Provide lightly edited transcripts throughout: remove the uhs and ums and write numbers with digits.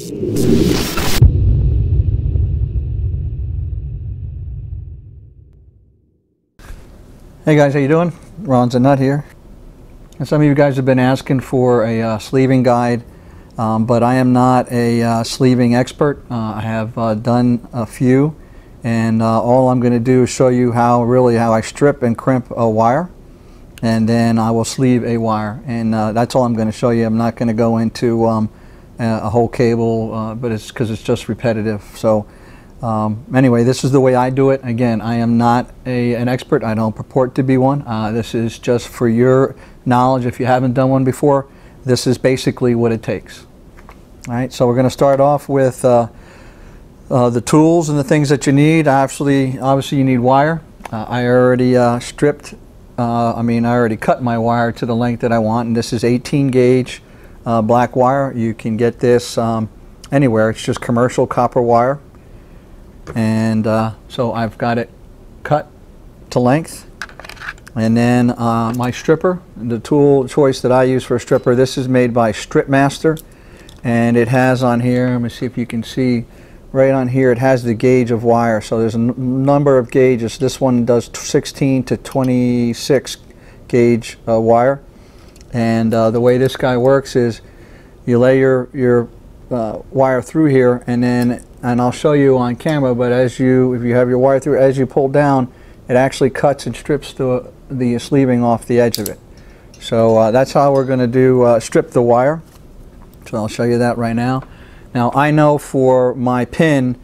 Hey guys, how you doing? Ron's a Nut here. And some of you guys have been asking for a sleeving guide, but I am not a sleeving expert. I have done a few, and all I'm going to do is show you how I strip and crimp a wire, and then I will sleeve a wire, and that's all I'm going to show you. I'm not going to go into a whole cable, but it's because it's just repetitive. So anyway, this is the way I do it. Again, I am not an expert. I don't purport to be one. This is just for your knowledge. If you haven't done one before, this is basically what it takes. All right, so we're going to start off with the tools and the things that you need. Obviously you need wire. I already stripped, I already cut my wire to the length that I want, and this is 18 gauge black wire. You can get this anywhere. It's just commercial copper wire. And so I've got it cut to length. And then my stripper, the tool choice that I use for a stripper, this is made by Strip Master, and it has on here, let me see if you can see, right on here it has the gauge of wire. So there's a number of gauges. This one does 16 to 26 gauge wire, and the way this guy works is you lay your wire through here, and I'll show you on camera, but if you have your wire through, as you pull down, it actually cuts and strips the sleeving off the edge of it. So that's how we're going to do strip the wire. So I'll show you that right now. Now I know for my pin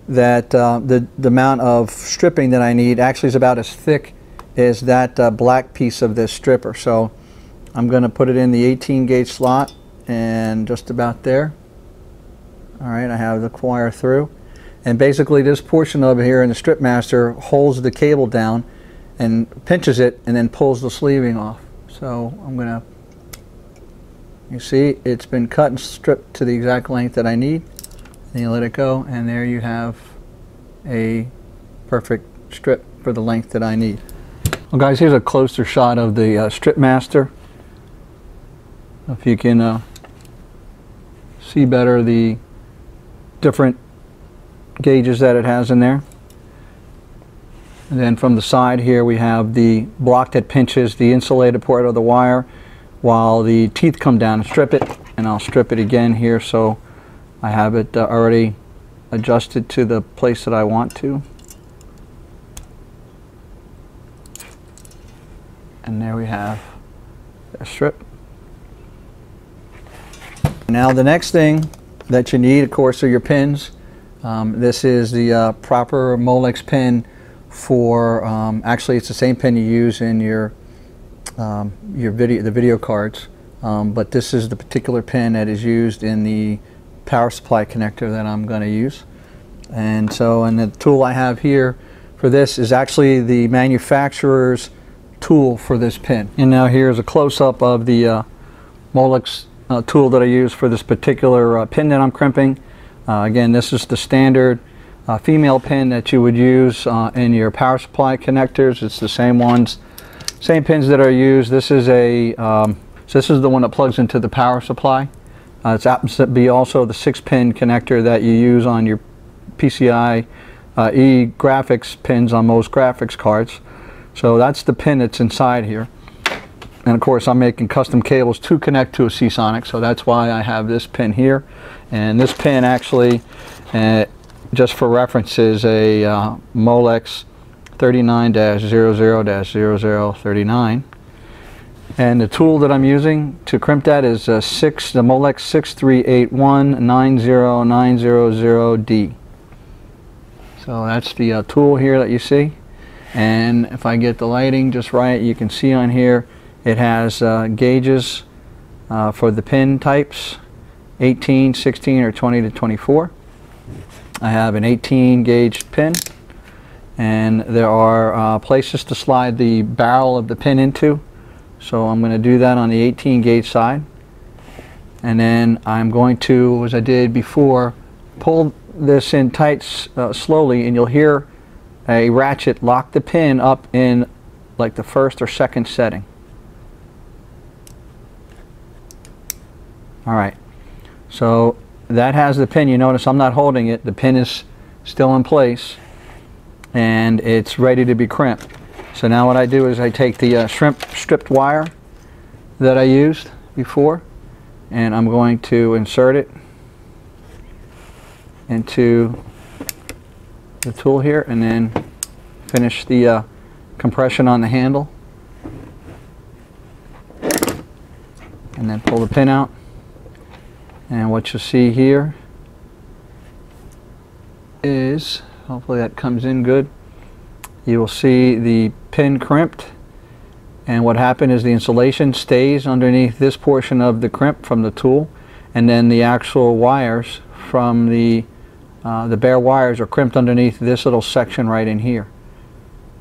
that the amount of stripping that I need actually is about as thick as that black piece of this stripper. So I'm going to put it in the 18 gauge slot, and just about there. All right, I have the wire through, and basically this portion over here in the Strip Master holds the cable down and pinches it and then pulls the sleeving off. So I'm gonna, you see it's been cut and stripped to the exact length that I need, and you let it go, and there you have a perfect strip for the length that I need. Well guys, here's a closer shot of the Strip Master. If you can see better the different gauges that it has in there. And then from the side here we have the block that pinches the insulated part of the wire while the teeth come down and strip it, and I'll strip it again here so I have it already adjusted to the place that I want to. And there we have a strip. Now the next thing that you need, of course, are your pins. This is the proper Molex pin for, actually it's the same pin you use in the video cards, but this is the particular pin that is used in the power supply connector that I'm going to use. And so, and the tool I have here for this is actually the manufacturer's tool for this pin. And now here's a close-up of the Molex tool that I use for this particular pin that I'm crimping. Again, this is the standard female pin that you would use in your power supply connectors. It's the same ones, same pins that are used. This is so this is the one that plugs into the power supply. It happens to be also the 6-pin connector that you use on your PCI-e graphics pins on most graphics cards. So that's the pin that's inside here. And of course I'm making custom cables to connect to a Seasonic, so that's why I have this pin here. And this pin actually, just for reference, is a Molex 39-00-0039. And the tool that I'm using to crimp that is the Molex 638190900D. So that's the tool here that you see. And if I get the lighting just right, you can see on here it has gauges for the pin types, 18, 16, or 20 to 24. I have an 18 gauge pin, and there are places to slide the barrel of the pin into. So I'm going to do that on the 18 gauge side. And then I'm going to, as I did before, pull this in tight slowly, and you'll hear a ratchet lock the pin up in like the first or second setting. Alright, so that has the pin. You notice I'm not holding it. The pin is still in place and it's ready to be crimped. So now what I do is I take the shrimp stripped wire that I used before, and I'm going to insert it into the tool here and then finish the compression on the handle, and then pull the pin out. And what you'll see here is, hopefully that comes in good, you will see the pin crimped, and what happened is the insulation stays underneath this portion of the crimp from the tool, and then the actual wires from the bare wires are crimped underneath this little section right in here.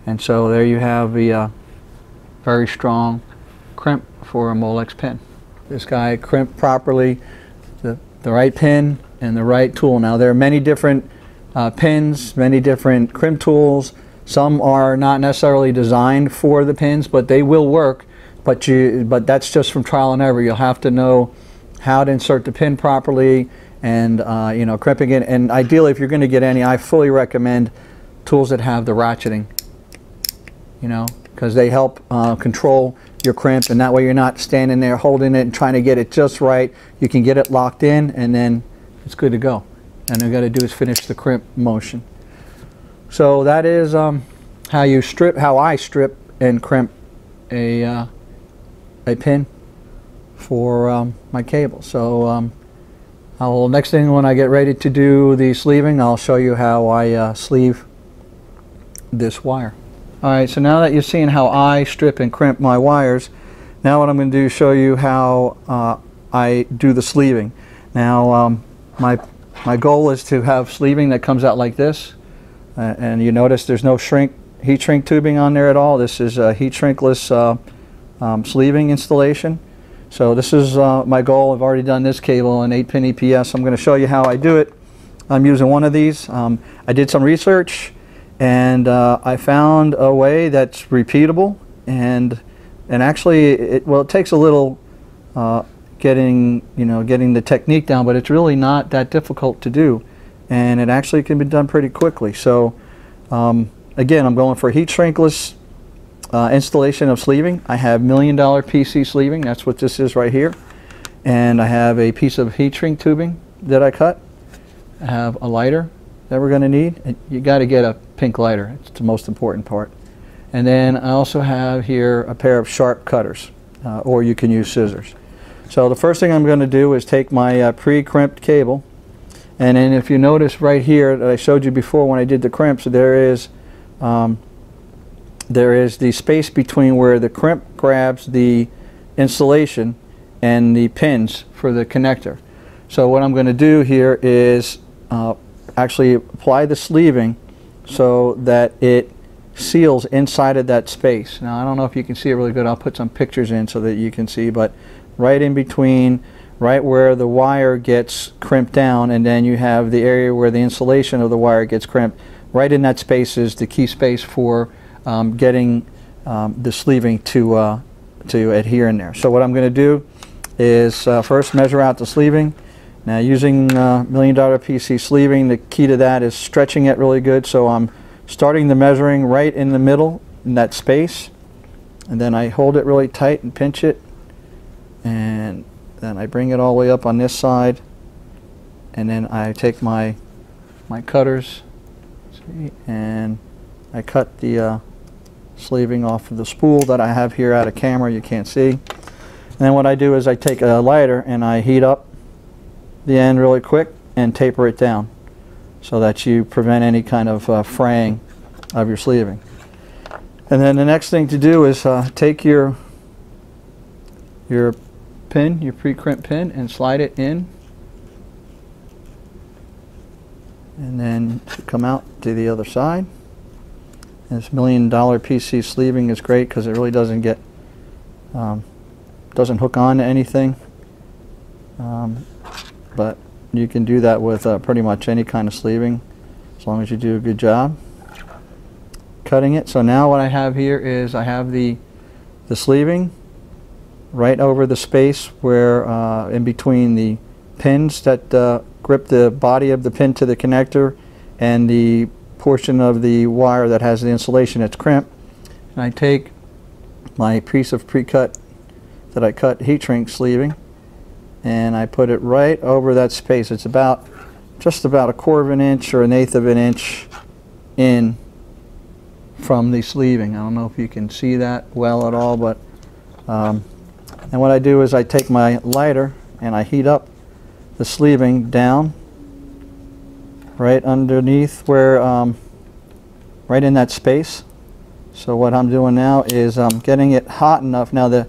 And so there you have the very strong crimp for a Molex pin. This guy crimped properly, the right pin and the right tool. Now there are many different pins, many different crimp tools. Some are not necessarily designed for the pins, but they will work. But that's just from trial and error. You'll have to know how to insert the pin properly, and you know, crimping it. And ideally, if you're going to get any, I fully recommend tools that have the ratcheting. You know, because they help control your crimp, and that way you're not standing there holding it and trying to get it just right. You can get it locked in, and then it's good to go. And all you got to do is finish the crimp motion. So that is how I strip and crimp a pin for my cable. So next thing, when I get ready to do the sleeving, I'll show you how I sleeve this wire. Alright, so now that you've seen how I strip and crimp my wires, now what I'm going to do is show you how I do the sleeving. Now my goal is to have sleeving that comes out like this, and you notice there's no heat shrink tubing on there at all. This is a heat shrinkless sleeving installation. So this is my goal. I've already done this cable, an 8-pin EPS. I'm going to show you how I do it. I'm using one of these. I did some research, and I found a way that's repeatable, and actually it takes a little getting the technique down, but it's really not that difficult to do, and it actually can be done pretty quickly. So again, I'm going for heat shrinkless installation of sleeving. I have $1 million PC sleeving. That's what this is right here, and I have a piece of heat shrink tubing that I cut. I have a lighter that we're going to need, and you got to get a pink lighter. It's the most important part. And then I also have here a pair of sharp cutters, or you can use scissors. So the first thing I'm going to do is take my pre-crimped cable, and then if you notice right here that I showed you before when I did the crimps, there is the space between where the crimp grabs the insulation and the pins for the connector. So what I'm going to do here is actually apply the sleeving so that it seals inside of that space. Now I don't know if you can see it really good. I'll put some pictures in so that you can see, but right in between, right where the wire gets crimped down, and then you have the area where the insulation of the wire gets crimped, right in that space is the key space for getting the sleeving to adhere in there. So what I'm going to do is first measure out the sleeving. Now using $1 million PC sleeving, the key to that is stretching it really good. So I'm starting the measuring right in the middle in that space, and then I hold it really tight and pinch it, and then I bring it all the way up on this side, and then I take my cutters, and I cut the sleeving off of the spool that I have here out of camera. You can't see. And then what I do is I take a lighter and I heat up the end really quick and taper it down so that you prevent any kind of fraying of your sleeving. And then the next thing to do is take your pin, your pre-crimp pin, and slide it in, and then come out to the other side. And this $1 million PC sleeving is great because it really doesn't get doesn't hook on to anything. But you can do that with pretty much any kind of sleeving as long as you do a good job cutting it. So now what I have here is I have the sleeving right over the space where in between the pins that grip the body of the pin to the connector and the portion of the wire that has the insulation, it's crimp. And I take my piece of pre-cut that I cut heat shrink sleeving and I put it right over that space. It's about just about 1/4 of an inch or 1/8 of an inch in from the sleeving. I don't know if you can see that well at all, but and what I do is I take my lighter and I heat up the sleeving down right underneath where right in that space. So what I'm doing now is I'm getting it hot enough. Now the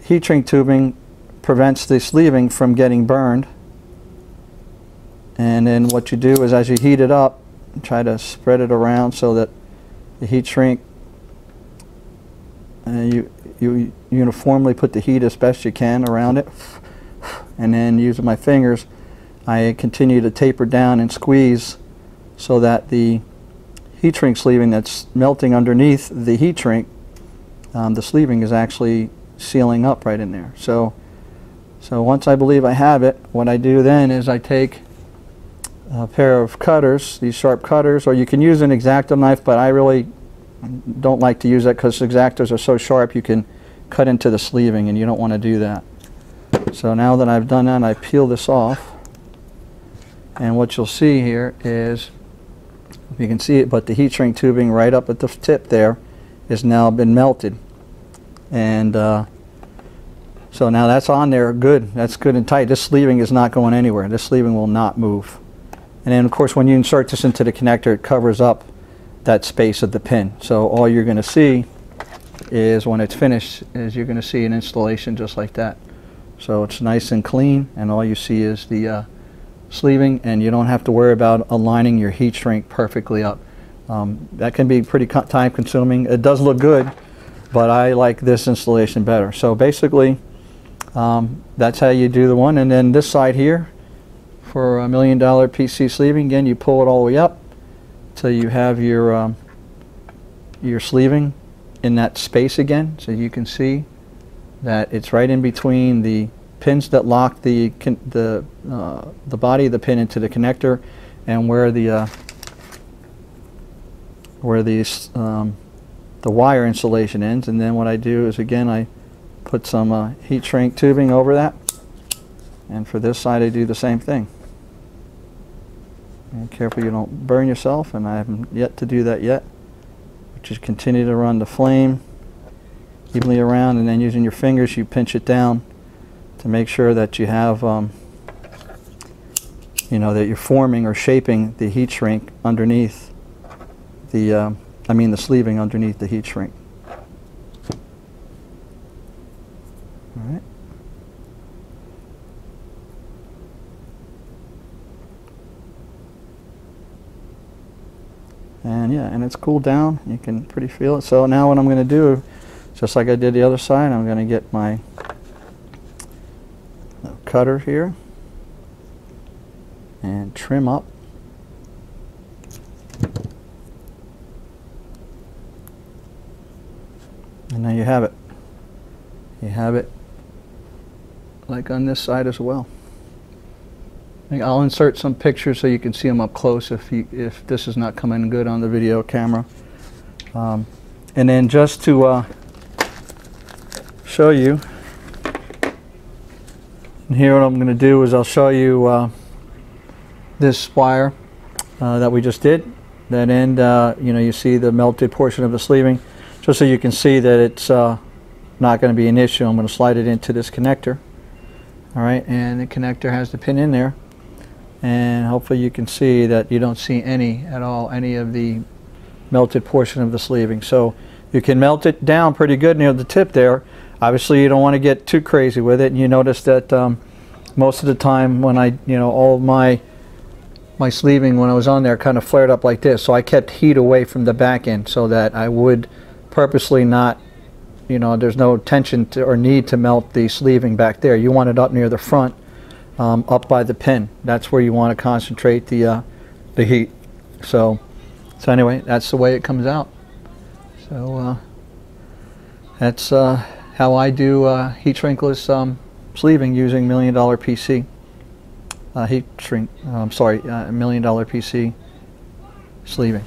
heat shrink tubing prevents the sleeving from getting burned, and then what you do is as you heat it up, try to spread it around so that the heat shrink, you uniformly put the heat as best you can around it, and then using my fingers I continue to taper down and squeeze so that the heat shrink sleeving that's melting underneath the heat shrink, the sleeving is actually sealing up right in there. So once I believe I have it, what I do then is I take a pair of cutters, these sharp cutters, or you can use an X-Acto knife, but I really don't like to use that because X-Actos are so sharp you can cut into the sleeving and you don't want to do that. So now that I've done that, I peel this off, and what you'll see here is, if you can see it, but the heat shrink tubing right up at the tip there has now been melted, and so now that's on there good. That's good and tight. This sleeving is not going anywhere. This sleeving will not move. And then of course when you insert this into the connector, it covers up that space of the pin. So all you're going to see is when it's finished is you're going to see an installation just like that. So it's nice and clean, and all you see is the sleeving, and you don't have to worry about aligning your heat shrink perfectly up. That can be pretty time consuming. It does look good, but I like this installation better. So basically that's how you do the one. And then this side here, for $1 million PC sleeving, again you pull it all the way up till you have your sleeving in that space again, so you can see that it's right in between the pins that lock the body of the pin into the connector and where the wire insulation ends. And then what I do is, again, I put some heat shrink tubing over that, and for this side I do the same thing. And careful you don't burn yourself, and I haven't yet to do that yet. Just continue to run the flame evenly around, and then using your fingers you pinch it down to make sure that you have you know, that you're forming or shaping the heat shrink underneath the the sleeving underneath the heat shrink. All right. And yeah, and it's cooled down. You can pretty feel it. So now what I'm going to do, just like I did the other side, I'm going to get my cutter here and trim up. And now you have it. You have it like on this side as well. I'll insert some pictures so you can see them up close if this is not coming good on the video camera. And then just to show you, and here what I'm going to do is I'll show you this wire that we just did. That end, you know, you see the melted portion of the sleeving, just so you can see that it's not going to be an issue. I'm going to slide it into this connector. All right, and the connector has the pin in there. And hopefully you can see that you don't see any of the melted portion of the sleeving. So you can melt it down pretty good near the tip there. Obviously you don't want to get too crazy with it, and you notice that most of the time when all of my sleeving when I was on there kind of flared up like this, so I kept heat away from the back end so that I would purposely not, there's no tension to, or need to melt the sleeving back there. You want it up near the front, up by the pin. That's where you want to concentrate the heat. So anyway, that's the way it comes out. So that's how I do heat shrinkless sleeving using $1 Million PC. heat shrink, $1 million PC sleeving.